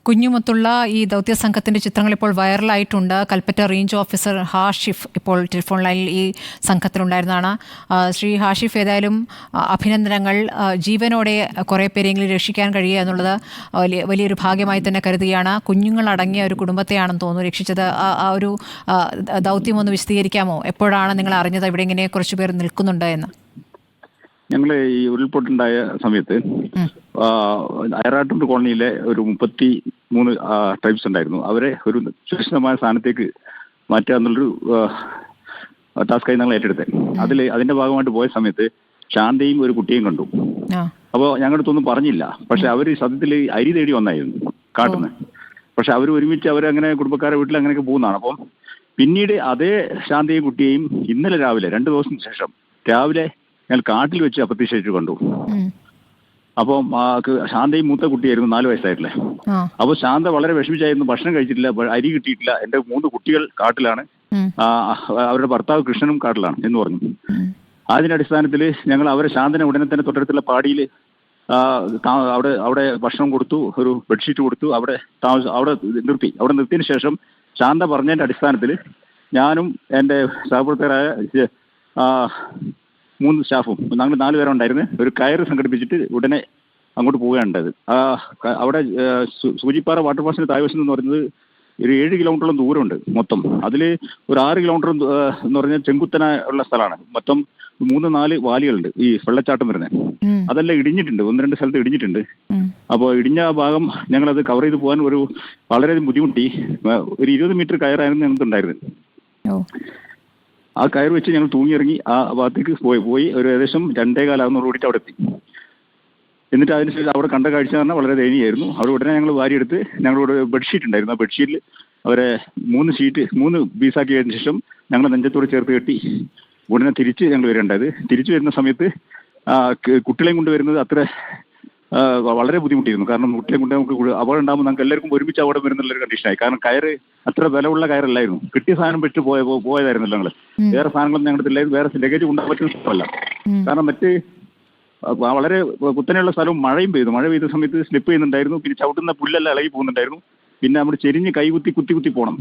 കുഞ്ഞുമൊത്തുള്ള ഈ ദൗത്യ സംഘത്തിന്റെ ചിത്രങ്ങൾ ഇപ്പോൾ വൈറലായിട്ടുണ്ട്. കൽപ്പറ്റ റേഞ്ച് ഓഫീസർ ഹാഷിഫ് ഇപ്പോൾ ടെലിഫോൺ ലൈനിൽ ഈ സംഘത്തിലുണ്ടായിരുന്നതാണ്. ശ്രീ ഹാഷിഫ്, ഏതായാലും അഭിനന്ദനങ്ങൾ. ജീവനോടെ കുറേ പേരെങ്കിലും രക്ഷിക്കാൻ കഴിയുക എന്നുള്ളത് വലിയൊരു ഭാഗ്യമായി തന്നെ കരുതുകയാണ്. കുഞ്ഞുങ്ങളടങ്ങിയ ഒരു കുടുംബത്തെയാണെന്ന് തോന്നുന്നു രക്ഷിച്ചത്. ആ ഒരു ദൗത്യം ഒന്ന് വിശദീകരിക്കാമോ? എപ്പോഴാണ് നിങ്ങൾ അറിഞ്ഞത് ഇവിടെ ഇങ്ങനെ കുറച്ചു പേർ നിൽക്കുന്നുണ്ട് എന്ന്? ഞങ്ങൾ ഈ ഉരുൾപൊട്ടുണ്ടായ സമയത്ത് അയറാട്ടൂർ കോളനിയിലെ ഒരു 33 ട്രൈബ്സ് ഉണ്ടായിരുന്നു. അവരെ ഒരു സുരക്ഷിതമായ സ്ഥാനത്തേക്ക് മാറ്റുക എന്നുള്ളൊരു ടാസ്കായി ഞങ്ങൾ ഏറ്റെടുത്തത്. അതിന്റെ ഭാഗമായിട്ട് പോയ സമയത്ത് ശാന്തയും ഒരു കുട്ടിയും കണ്ടു. അപ്പോൾ ഞങ്ങളടുത്തൊന്നും പറഞ്ഞില്ല. പക്ഷെ അവർ സത്യത്തിൽ അരി തേടി വന്നായിരുന്നു കാട്ടുന്ന്. പക്ഷെ അവർ ഒരുമിച്ച് അവരങ്ങനെ കുടുംബക്കാരെ വീട്ടിൽ അങ്ങനെയൊക്കെ പോകുന്നതാണ്. അപ്പം പിന്നീട് അതേ ശാന്തയും കുട്ടിയെയും ഇന്നലെ രാവിലെ 2 ദിവസത്തിന് ശേഷം രാവിലെ ഞങ്ങൾ കാട്ടിൽ വെച്ച് അപ്രത്യക്ഷമായിട്ട് കണ്ടു. അപ്പം ശാന്തയും മൂത്ത കുട്ടിയായിരുന്നു, 4 വയസ്സായിട്ടില്ലേ. അപ്പോൾ ശാന്ത വളരെ വിഷമിച്ചായിരുന്നു. ഭക്ഷണം കഴിച്ചിട്ടില്ല, അരി കിട്ടിയിട്ടില്ല. എൻ്റെ 3 കുട്ടികൾ കാട്ടിലാണ്, അവരുടെ ഭർത്താവ് കൃഷ്ണനും കാട്ടിലാണ് എന്ന് പറഞ്ഞു. അതിന്റെ അടിസ്ഥാനത്തിൽ ഞങ്ങൾ അവരെ ശാന്തനെ ഉടനെ തന്നെ തൊട്ടടുത്തുള്ള പാടിയിൽ അവിടെ ഭക്ഷണം കൊടുത്തു, ഒരു ബെഡ്ഷീറ്റ് കൊടുത്തു, അവിടെ നിർത്തി. അവിടെ നിർത്തിയതിനു ശേഷം ശാന്ത പറഞ്ഞതിന്റെ അടിസ്ഥാനത്തിൽ ഞാനും എൻ്റെ സഹപ്രവർത്തകരായ 3 സ്റ്റാഫും, ഞങ്ങൾ 4 പേരുണ്ടായിരുന്നു, ഒരു കയറ് സംഘടിപ്പിച്ചിട്ട് ഉടനെ അങ്ങോട്ട് പോവുകയാണുണ്ടായത്. അവിടെ സൂചിപ്പാറ വാട്ടർ ഫാൾസിന്റെ താഴ്വശം എന്ന് പറയുന്നത് ഒരു 7 കിലോമീറ്ററോളം ദൂരമുണ്ട് മൊത്തം. അതിൽ ഒരു 6 കിലോമീറ്റർ എന്ന് പറഞ്ഞാൽ ചെങ്കുത്തനുള്ള സ്ഥലമാണ്. മൊത്തം 3-4 വാലികളുണ്ട് ഈ വെള്ളച്ചാട്ടം വരുന്നത്. അതെല്ലാം ഇടിഞ്ഞിട്ടുണ്ട്, 1-2 സ്ഥലത്ത് ഇടിഞ്ഞിട്ടുണ്ട്. അപ്പോൾ ഇടിഞ്ഞ ഭാഗം ഞങ്ങളത് കവർ ചെയ്ത് പോകാൻ വളരെയധികം ബുദ്ധിമുട്ടി. ഒരു 20 മീറ്റർ കയറായിരുന്നു ഞങ്ങൾക്കുണ്ടായിരുന്നത്. ആ കയർ വെച്ച് ഞങ്ങൾ തൂങ്ങിയിറങ്ങി ആ ഭാഗത്തേക്ക് പോയി ഒരു ഏകദേശം 2:15 കൂടിയിട്ട് അവിടെ എത്തി. എന്നിട്ട് അതിനുശേഷം അവിടെ കണ്ട കാഴ്ച പറഞ്ഞാൽ വളരെ ദയനീയമായിരുന്നു. അവിടെ ഉടനെ ഞങ്ങൾ വാരിയെടുത്ത് ഞങ്ങളോട് ബെഡ്ഷീറ്റ് ഉണ്ടായിരുന്നു. ആ ബെഡ്ഷീറ്റിൽ അവരെ 3 പീസാക്കി കഴിഞ്ഞ ശേഷം ഞങ്ങൾ നെഞ്ചത്തോട് ചേർത്ത് കെട്ടി ഉടനെ തിരിച്ച് ഞങ്ങൾ വരേണ്ടത്. തിരിച്ചു വരുന്ന സമയത്ത് കുട്ടികളെയും കൊണ്ടുവരുന്നത് വളരെ ബുദ്ധിമുട്ടിയിരുന്നു. കാരണം കുട്ടികളെ കൊണ്ട് നമുക്ക് അപകടം ഉണ്ടാകുമ്പോൾ നമുക്ക് എല്ലാവർക്കും ഒരുമിച്ച് അപകടം വരുന്നുള്ളൊരു കണ്ടീഷനായി. കാരണം കയറ് അത്ര ബലമുള്ള കയറല്ലായിരുന്നു. കിട്ടിയ സാധനം വെച്ച് പോയതായിരുന്നല്ലോ ഞങ്ങൾ. വേറെ സാധനങ്ങളൊന്നും ഞങ്ങളുടെ ഇല്ലായിരുന്നു. വേറെ ലഗേജ് കൊണ്ടുപോകാൻ പറ്റുന്ന സ്ഥലമല്ല. കാരണം വളരെ കുത്തനെയുള്ള സ്ഥലവും മഴയും പെയ്തു. മഴ പെയ്ത സമയത്ത് സ്ലിപ്പ് ചെയ്യുന്നുണ്ടായിരുന്നു. പിന്നെ ചവിട്ടുന്ന പുല്ലെല്ലാം ഇളകി പോകുന്നുണ്ടായിരുന്നു. പിന്നെ നമ്മൾ ചെരിഞ്ഞ് കൈ കുത്തി പോകണം.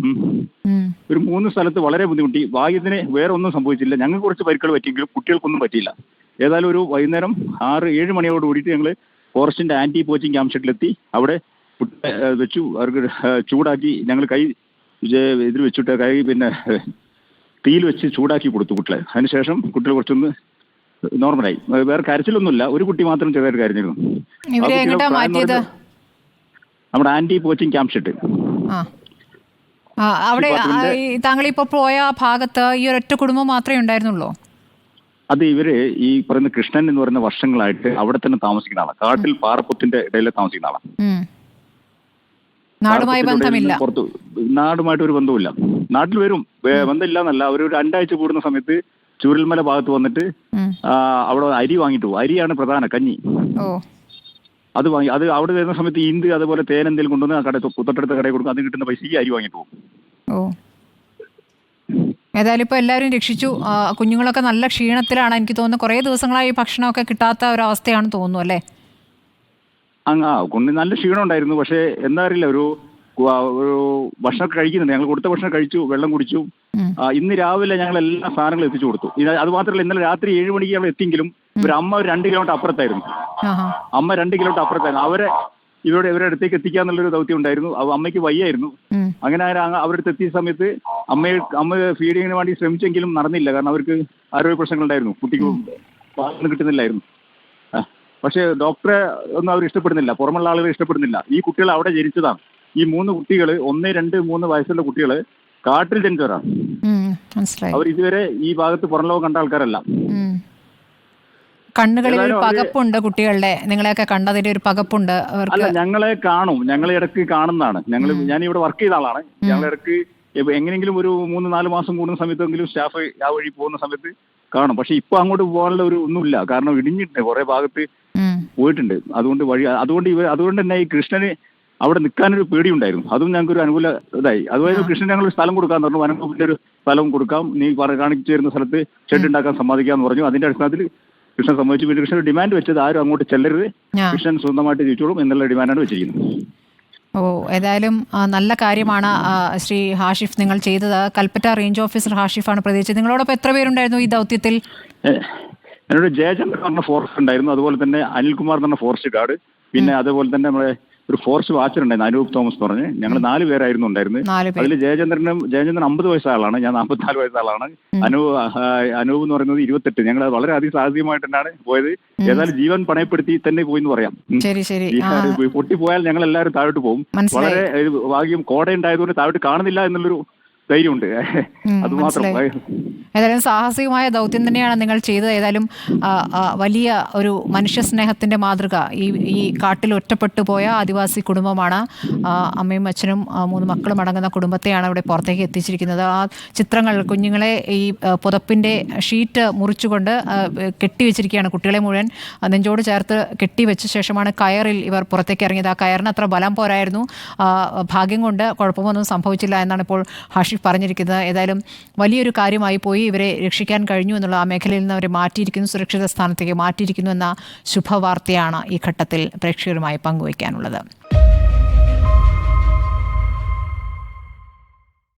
ഒരു 3 സ്ഥലത്ത് വളരെ ബുദ്ധിമുട്ടി. ഭാഗ്യത്തിന് വേറെ ഒന്നും സംഭവിച്ചില്ല. ഞങ്ങൾക്ക് കുറച്ച് പരിക്കുകൾ പറ്റിയെങ്കിലും കുട്ടികൾക്കൊന്നും പറ്റിയില്ല. ഏതായാലും ഒരു വൈകുന്നേരം 6-7 മണിയോട് കൂടിയിട്ട് ഞങ്ങൾ ഫോറസ്റ്റിന്റെ ആന്റി പോച്ചിങ് ക്യാമ്പ് ഷെഡിലെത്തി. അവിടെ വെച്ചു അവർക്ക് ചൂടാക്കി. ഞങ്ങൾ കൈ ഇതിൽ വെച്ചിട്ട് പിന്നെ തീയിൽ വെച്ച് ചൂടാക്കി കൊടുത്തു കുട്ടികളെ. അതിനുശേഷം കുട്ടികൾ കുറച്ചൊന്ന് നോർമലായി. വേറെ കരച്ചിലൊന്നുമില്ല. ഒരു കുട്ടി മാത്രം ചെറുതായിട്ട് കരഞ്ഞിരുന്നു. നമ്മുടെ ആന്റി പോച്ചിങ് ക്യാമ്പ് ഷെഡ്. അവിടെ താങ്കളിപ്പോ പോയ ഭാഗത്ത് ഈ ഒരൊറ്റ കുടുംബം മാത്രമേ ഉണ്ടായിരുന്നുള്ളൂ? അത് ഇവര് ഈ പറയുന്ന കൃഷ്ണൻ എന്ന് പറയുന്ന വർഷങ്ങളായിട്ട് അവിടെ തന്നെ താമസിക്കുന്ന ആളാണ്. കാട്ടിൽ പാറപ്പൊത്തിന്റെ ഇടയിൽ താമസിക്കുന്ന ആളാണ്. നാടുമായി ബന്ധമില്ല. നാടുമായിട്ട് ഒരു ബന്ധവുമില്ല. നാട്ടിൽ വരും, ബന്ധമില്ല എന്നല്ല. അവർ ഒരു 2 ആഴ്ച കൂടുന്ന സമയത്ത് ചൂരൽമല ഭാഗത്ത് വന്നിട്ട് അവിടെ അരി വാങ്ങിട്ട് പോകും. അരിയാണ് പ്രധാന കഞ്ഞി. അത് അവിടെ വരുന്ന സമയത്ത് ഇന്ത് അതുപോലെ തേൻ എന്തെങ്കിലും കൊണ്ടുവന്ന് തൊട്ടടുത്ത കടയിൽ കൊടുക്കും. അത് കിട്ടുന്ന പൈസ ഈ അരി വാങ്ങിട്ട് പോകും. ഏതായാലും ഇപ്പോൾ എല്ലാവരും രക്ഷിച്ചു. കുഞ്ഞുങ്ങളൊക്കെ നല്ല ക്ഷീണത്തിലാണ്. എനിക്ക് തോന്നുന്നു കുറേ ദിവസങ്ങളായി ഭക്ഷണമൊക്കെ കിട്ടാത്ത ഒരവസ്ഥയാണെന്ന് തോന്നുന്നു അല്ലേ? നല്ല ക്ഷീണം ഉണ്ടായിരുന്നു. പക്ഷേ എന്താ അറിയില്ല, ഒരു ഭക്ഷണം കഴിക്കുന്നുണ്ട്. ഞങ്ങൾ കൊടുത്ത ഭക്ഷണം കഴിച്ചു, വെള്ളം കുടിച്ചു. ഇന്ന് രാവിലെ ഞങ്ങൾ എല്ലാ സാധനങ്ങളും എത്തിച്ചു കൊടുത്തു. അത് മാത്രമല്ല, ഇന്നലെ രാത്രി 7 മണിക്ക് ഞങ്ങൾ എത്തിയെങ്കിലും ഒരു അമ്മ 2 കിലോമീറ്റർ അപ്പുറത്തായിരുന്നു. 2 കിലോമീറ്റർ അപ്പുറത്തായിരുന്നു. ഇവരുടെ അടുത്തേക്ക് എത്തിക്കാന്നുള്ളൊരു ദൗത്യം ഉണ്ടായിരുന്നു. അമ്മയ്ക്ക് വയ്യായിരുന്നു. അങ്ങനെ അവരുടെ എത്തിയ സമയത്ത് അമ്മ ഫീഡിങ്ങിന് വേണ്ടി ശ്രമിച്ചെങ്കിലും നടന്നില്ല. കാരണം അവർക്ക് ആരോഗ്യ പ്രശ്നങ്ങളുണ്ടായിരുന്നു. കുട്ടിക്ക് പാലിന് കിട്ടുന്നില്ലായിരുന്നു. പക്ഷേ ഡോക്ടറെ ഒന്നും അവർ ഇഷ്ടപ്പെടുന്നില്ല, പുറമുള്ള ആളുകൾ ഇഷ്ടപ്പെടുന്നില്ല. ഈ കുട്ടികൾ അവിടെ ജനിച്ചതാണ്. ഈ 3 കുട്ടികൾ 1, 2, 3 വയസ്സുള്ള കുട്ടികൾ കാട്ടിൽ ജനിച്ചവരാണ്. അവർ ഇതുവരെ ഈ ഭാഗത്ത് പുറംലോകം കണ്ട ആൾക്കാരല്ല. കണ്ണുകളിൽ ഒരു പകപ്പുണ്ട് കുട്ടികളുടെ. നിങ്ങളെയൊക്കെ കണ്ടതിന്റെ ഒരു പകപ്പുണ്ട്. അല്ല, ഞങ്ങളെ കാണും. ഞങ്ങളെ ഇടയ്ക്ക് കാണുന്നതാണ്. ഞാനിവിടെ വർക്ക് ചെയ്ത ആളാണ്. ഞങ്ങളിടയ്ക്ക് എങ്ങനെയെങ്കിലും ഒരു 3-4 മാസം കൂടുന്ന സമയത്തെങ്കിലും സ്റ്റാഫ് ആ വഴി പോകുന്ന സമയത്ത് കാണും. പക്ഷെ ഇപ്പൊ അങ്ങോട്ട് പോകാനുള്ള ഒന്നുമില്ല. കാരണം ഇടിഞ്ഞിട്ടുണ്ട്, കുറെ ഭാഗത്ത് പോയിട്ടുണ്ട്. അതുകൊണ്ട് തന്നെ ഈ കൃഷ്ണന് അവിടെ നിൽക്കാനൊരു പേടിയുണ്ടായിരുന്നു. അതും ഞങ്ങൾക്ക് ഒരു അനുകൂല ഇതായി. അതുപോലെ കൃഷ്ണൻ ഞങ്ങളൊരു സ്ഥലം കൊടുക്കാന്ന് പറഞ്ഞു. വനംവകുപ്പിന്റെ ഒരു സ്ഥലം കൊടുക്കാം, നീ കാണിച്ചു തരുന്ന സ്ഥലത്ത് ഷെഡ് ഉണ്ടാക്കാൻ സമ്മതിക്കാന്ന് പറഞ്ഞു. അതിന്റെ അടിസ്ഥാനത്തിൽ കൃഷ്ണൻ സമ്മതിച്ചു. പിന്നെ കൃഷ്ണൻ ഡിമാൻഡ് വെച്ചത് ആരും അങ്ങോട്ട് ചെല്ലരുത്, കൃഷ്ണൻ സ്വന്തമായിട്ട് ജീവിച്ചോളും എന്നുള്ള ഡിമാൻഡാണ് വെച്ചിരിക്കുന്നത്. ഓ, ഏതായാലും നല്ല കാര്യമാണ് ശ്രീ ഹാഷിഫ് നിങ്ങൾ ചെയ്തത്. കൽപ്പറ്റ റേഞ്ച് ഓഫീസർ ഹാഷിഫാണ് പ്രതികരിച്ചത്. നിങ്ങളോടൊപ്പം എത്ര പേരുണ്ടായിരുന്നു ഈ ദൗത്യത്തിൽ? എന്നോട് ജയചന്ദ്രൻ എന്ന് പറഞ്ഞ ഫോറസ്റ്റ് ഉണ്ടായിരുന്നു, അതുപോലെ തന്നെ അനിൽകുമാർ എന്ന് പറഞ്ഞ ഫോറസ്റ്റ് ഗാർഡ്, പിന്നെ അതുപോലെ തന്നെ നമ്മളെ ഒരു ഫോറസ്റ്റ് വാച്ചർ ഉണ്ടായിരുന്നു അനൂപ് തോമസ് പറഞ്ഞ്. ഞങ്ങൾ 4 പേരായിരുന്നു ഉണ്ടായിരുന്നത്. അതിൽ ജയചന്ദ്രൻ 50 വയസ്സായ ആളാണ്, ഞാൻ 44 വയസ്സായ ആളാണ്. അനൂപ് എന്ന് പറയുന്നത് 28. ഞങ്ങൾ വളരെ അതിസാഹസികമായിട്ട് തന്നെയാണ് പോയത്. ഏതായാലും ജീവൻ പണയപ്പെടുത്തി തന്നെ പോയി എന്ന് പറയാം. പൊട്ടിപ്പോയാൽ ഞങ്ങൾ എല്ലാവരും താഴോട്ട് പോകും. വളരെ ഭാഗ്യം കോടയുണ്ടായതുകൊണ്ട് താഴോട്ട് കാണുന്നില്ല എന്നുള്ളൊരു ധൈര്യമുണ്ട്, അത് മാത്രം. ഏതായാലും സാഹസികമായ ദൗത്യം തന്നെയാണ് നിങ്ങൾ ചെയ്തത്. ഏതായാലും വലിയ ഒരു മനുഷ്യ സ്നേഹത്തിന്റെ മാതൃക. ഈ കാട്ടിൽ ഒറ്റപ്പെട്ടു പോയ ആദിവാസി കുടുംബമാണ്. അമ്മയും അച്ഛനും 3 മക്കളും അടങ്ങുന്ന കുടുംബത്തെയാണ് ഇവിടെ പുറത്തേക്ക് എത്തിച്ചിരിക്കുന്നത്. ആ ചിത്രങ്ങൾ, കുഞ്ഞുങ്ങളെ ഈ പുതപ്പിന്റെ ഷീറ്റ് മുറിച്ചുകൊണ്ട് കെട്ടിവെച്ചിരിക്കുകയാണ്. കുട്ടികളെ മുഴുവൻ നെഞ്ചോട് ചേർത്ത് കെട്ടിവെച്ച ശേഷമാണ് കയറിൽ ഇവർ പുറത്തേക്ക് ഇറങ്ങിയത്. ആ കയറിന് അത്ര ബലം പോരായിരുന്നു. ഭാഗ്യം കൊണ്ട് കുഴപ്പമൊന്നും സംഭവിച്ചില്ല എന്നാണ് ഇപ്പോൾ ഹാഷിഫ് പറഞ്ഞിരിക്കുന്നത്. ഏതായാലും വലിയൊരു കാര്യമായി പോയി. ഇവരെ രക്ഷിക്കാൻ കഴിഞ്ഞു എന്നുള്ള, ആ മേഖലയിൽ നിന്ന് അവരെ മാറ്റിയിരിക്കുന്നു, സുരക്ഷിത സ്ഥാനത്തേക്ക് മാറ്റിയിരിക്കുന്നു എന്ന ശുഭവാർത്തയാണ് ഈ ഘട്ടത്തിൽ പ്രേക്ഷകരുമായി പങ്കുവയ്ക്കാനുള്ളത്.